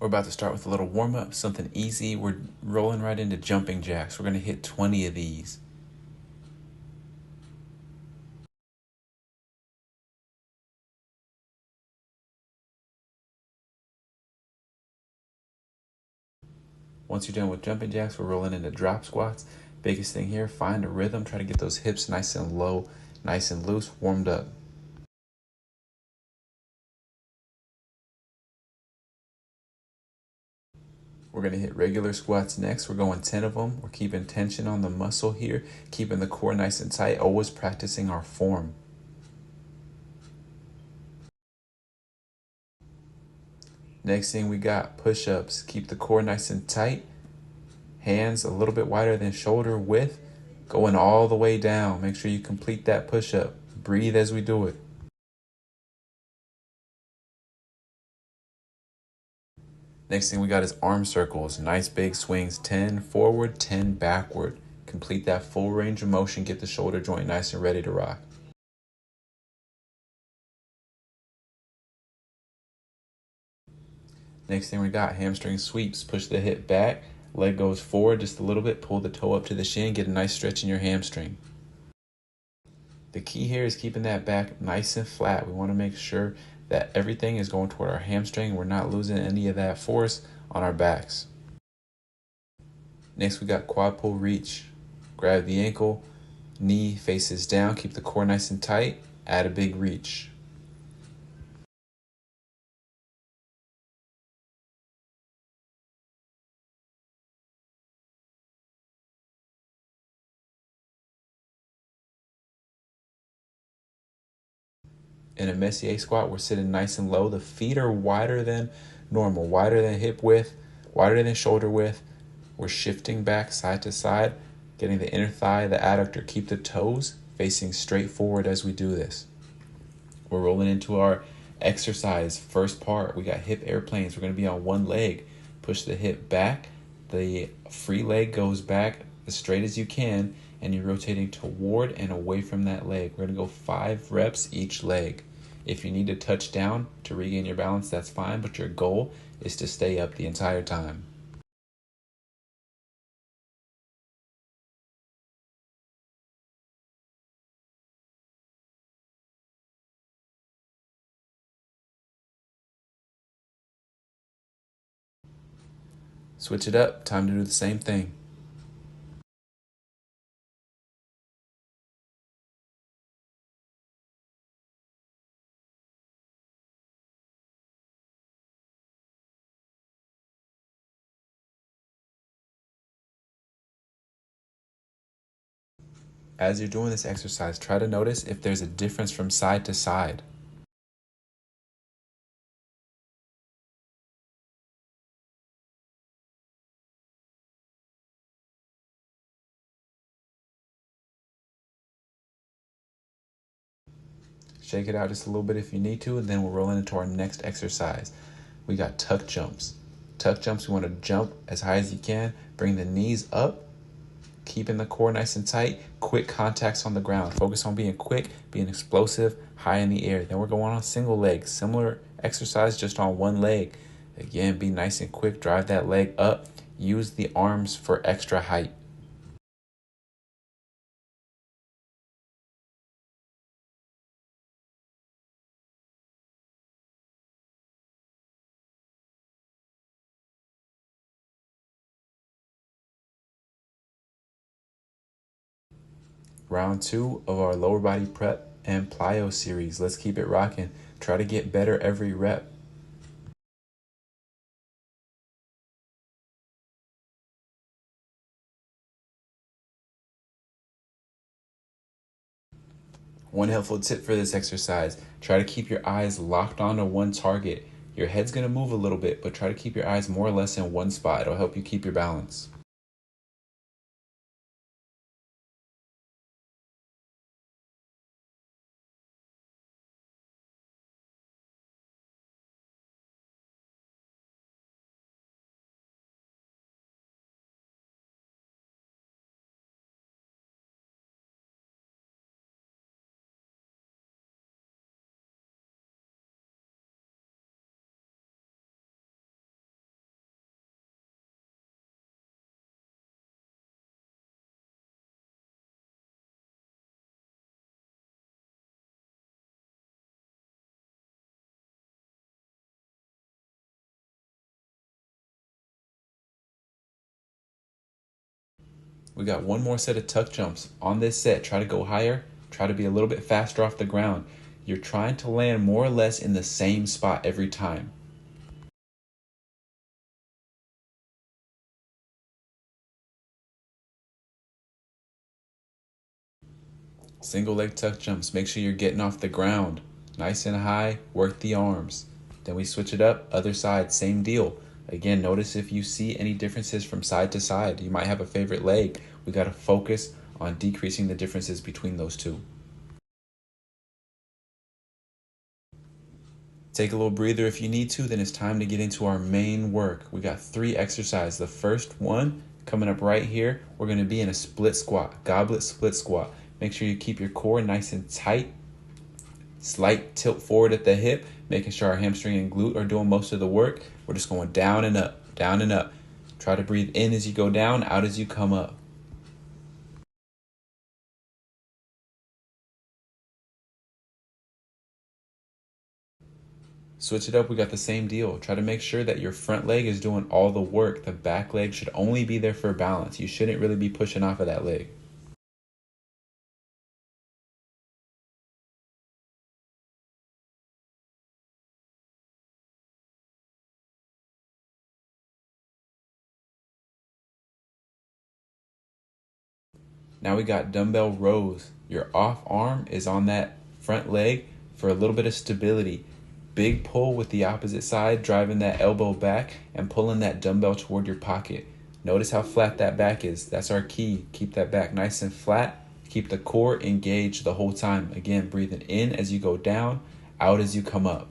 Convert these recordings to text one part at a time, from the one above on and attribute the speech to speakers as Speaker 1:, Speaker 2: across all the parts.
Speaker 1: We're about to start with a little warm-up, something easy. We're rolling right into jumping jacks. We're going to hit 20 of these. Once you're done with jumping jacks, we're rolling into drop squats. Biggest thing here, find a rhythm. Try to get those hips nice and low, nice and loose, warmed up. We're going to hit regular squats next. We're going 10 of them. We're keeping tension on the muscle here, keeping the core nice and tight, always practicing our form. Next thing we got push-ups. Keep the core nice and tight. Hands a little bit wider than shoulder width, going all the way down. Make sure you complete that push-up. Breathe as we do it. Next thing we got is arm circles. Nice big swings. 10 forward, 10 backward. Complete that full range of motion. Get the shoulder joint nice and ready to rock. Next thing we got, hamstring sweeps. Push the hip back, leg goes forward just a little bit, pull the toe up to the shin, get a nice stretch in your hamstring. The key here is keeping that back nice and flat. We want to make sure that everything is going toward our hamstring. We're not losing any of that force on our backs. Next we got quad pull reach. Grab the ankle, knee faces down, keep the core nice and tight, add a big reach. In a Messier squat, we're sitting nice and low. The feet are wider than normal, wider than hip width, wider than shoulder width. We're shifting back side to side, getting the inner thigh, the adductor. Keep the toes facing straight forward as we do this. We're rolling into our exercise. First part, we got hip airplanes. We're going to be on one leg. Push the hip back. The free leg goes back as straight as you can, and you're rotating toward and away from that leg. We're going to go 5 reps each leg. If you need to touch down to regain your balance, that's fine, but your goal is to stay up the entire time. Switch it up. Time to do the same thing. As you're doing this exercise, try to notice if there's a difference from side to side. Shake it out just a little bit if you need to, and then we're rolling into our next exercise. We got tuck jumps. Tuck jumps, we want to jump as high as you can. Bring the knees up, keeping the core nice and tight. Quick contacts on the ground. Focus on being quick, being explosive, high in the air. Then we're going on single leg. Similar exercise, just on one leg. Again, be nice and quick. Drive that leg up. Use the arms for extra height. Round 2 of our lower body prep and plyo series. Let's keep it rocking. Try to get better every rep. One helpful tip for this exercise, try to keep your eyes locked onto one target. Your head's going to move a little bit, but try to keep your eyes more or less in one spot. It'll help you keep your balance. We got one more set of tuck jumps. On this set, try to go higher, try to be a little bit faster off the ground. You're trying to land more or less in the same spot every time. Single leg tuck jumps, make sure you're getting off the ground. Nice and high, work the arms. Then we switch it up, other side, same deal. Again, notice if you see any differences from side to side. You might have a favorite leg. We got to focus on decreasing the differences between those two. Take a little breather if you need to, then it's time to get into our main work. We got 3 exercises. The first one coming up right here, we're going to be in a split squat, goblet split squat. Make sure you keep your core nice and tight. Slight tilt forward at the hip, making sure our hamstring and glute are doing most of the work. We're just going down and up, down and up. Try to breathe in as you go down, out as you come up. Switch it up, we got the same deal. Try to make sure that your front leg is doing all the work. The back leg should only be there for balance. You shouldn't really be pushing off of that leg. Now we got dumbbell rows. Your off arm is on that front leg for a little bit of stability. Big pull with the opposite side, driving that elbow back and pulling that dumbbell toward your pocket. Notice how flat that back is. That's our key. Keep that back nice and flat. Keep the core engaged the whole time. Again, breathing in as you go down, out as you come up.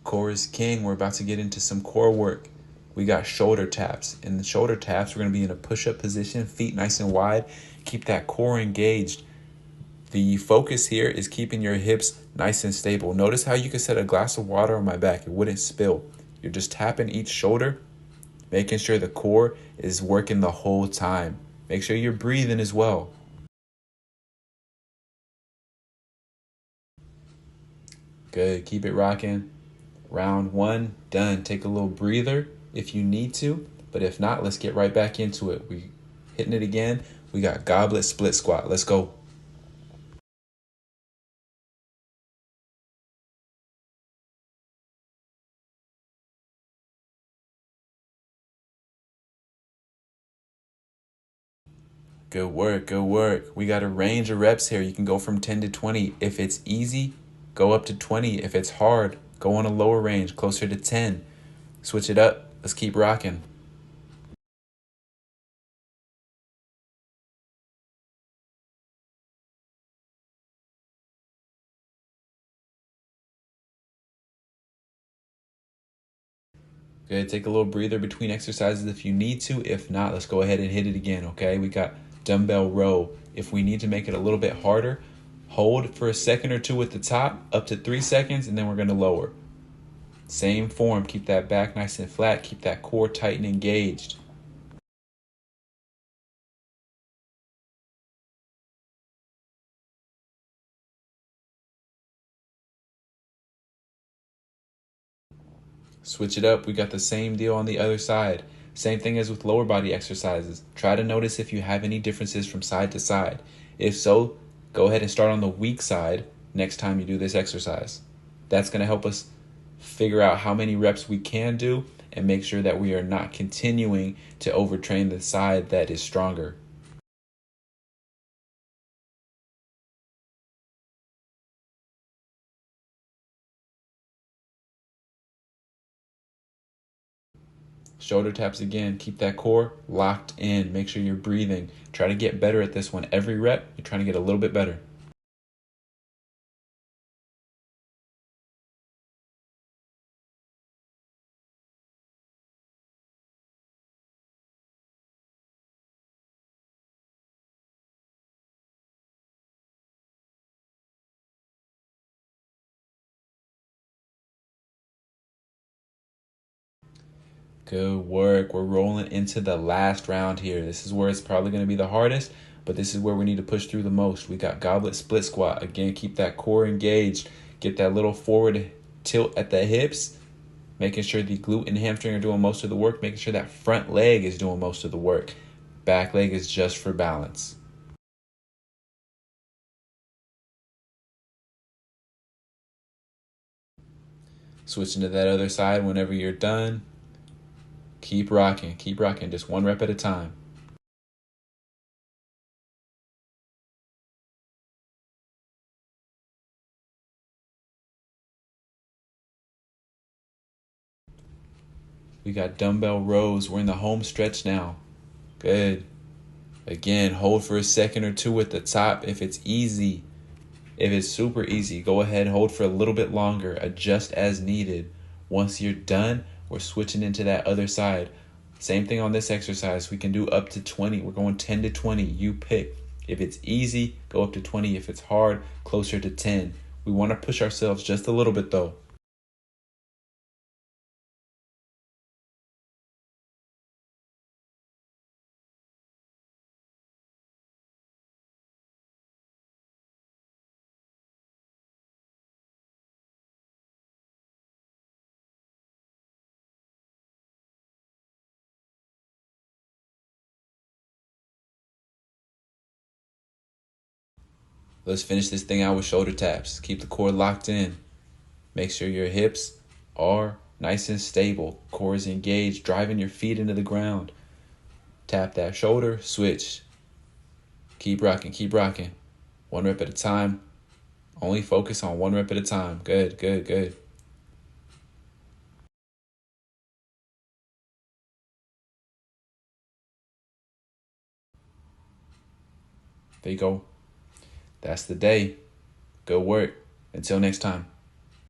Speaker 1: Core is king. We're about to get into some core work. We got shoulder taps. In the shoulder taps, we're going to be in a push-up position, feet nice and wide. Keep that core engaged. The focus here is keeping your hips nice and stable. Notice how you can set a glass of water on my back. It wouldn't spill. You're just tapping each shoulder, making sure the core is working the whole time. Make sure you're breathing as well. Good. Keep it rocking. Round 1 done. Take a little breather if you need to, but if not, let's get right back into it. We hitting it again. We got goblet split squat. Let's go. Good work, good work. We got a range of reps here. You can go from 10 to 20. If it's easy, go up to 20. If it's hard, go on a lower range, closer to 10. Switch it up. Let's keep rocking. Good. Take a little breather between exercises if you need to. If not, let's go ahead and hit it again, okay? We got dumbbell row. If we need to make it a little bit harder, hold for a second or two at the top, up to 3 seconds, and then we're going to lower. Same form. Keep that back nice and flat. Keep that core tight and engaged. Switch it up. We got the same deal on the other side. Same thing as with lower body exercises. Try to notice if you have any differences from side to side. If so, go ahead and start on the weak side next time you do this exercise. That's going to help us figure out how many reps we can do and make sure that we are not continuing to overtrain the side that is stronger. Shoulder taps again. Keep that core locked in. Make sure you're breathing. Try to get better at this one. Every rep, you're trying to get a little bit better. Good work. We're rolling into the last round here. This is where it's probably going to be the hardest, but this is where we need to push through the most. We got goblet split squat. Again, keep that core engaged. Get that little forward tilt at the hips, making sure the glute and hamstring are doing most of the work, making sure that front leg is doing most of the work. Back leg is just for balance. Switching to that other side whenever you're done. Keep rocking, just 1 rep at a time. We got dumbbell rows. We're in the home stretch now. Good. Again, hold for a second or two at the top if it's easy. If it's super easy, go ahead, hold for a little bit longer, adjust as needed. Once you're done, we're switching into that other side. Same thing on this exercise. We can do up to 20. We're going 10 to 20. You pick. If it's easy, go up to 20. If it's hard, closer to 10. We want to push ourselves just a little bit though. Let's finish this thing out with shoulder taps. Keep the core locked in. Make sure your hips are nice and stable. Core is engaged, driving your feet into the ground. Tap that shoulder, switch. Keep rocking, keep rocking. 1 rep at a time. Only focus on 1 rep at a time. Good, good, good. There you go. That's the day. Good work. Until next time.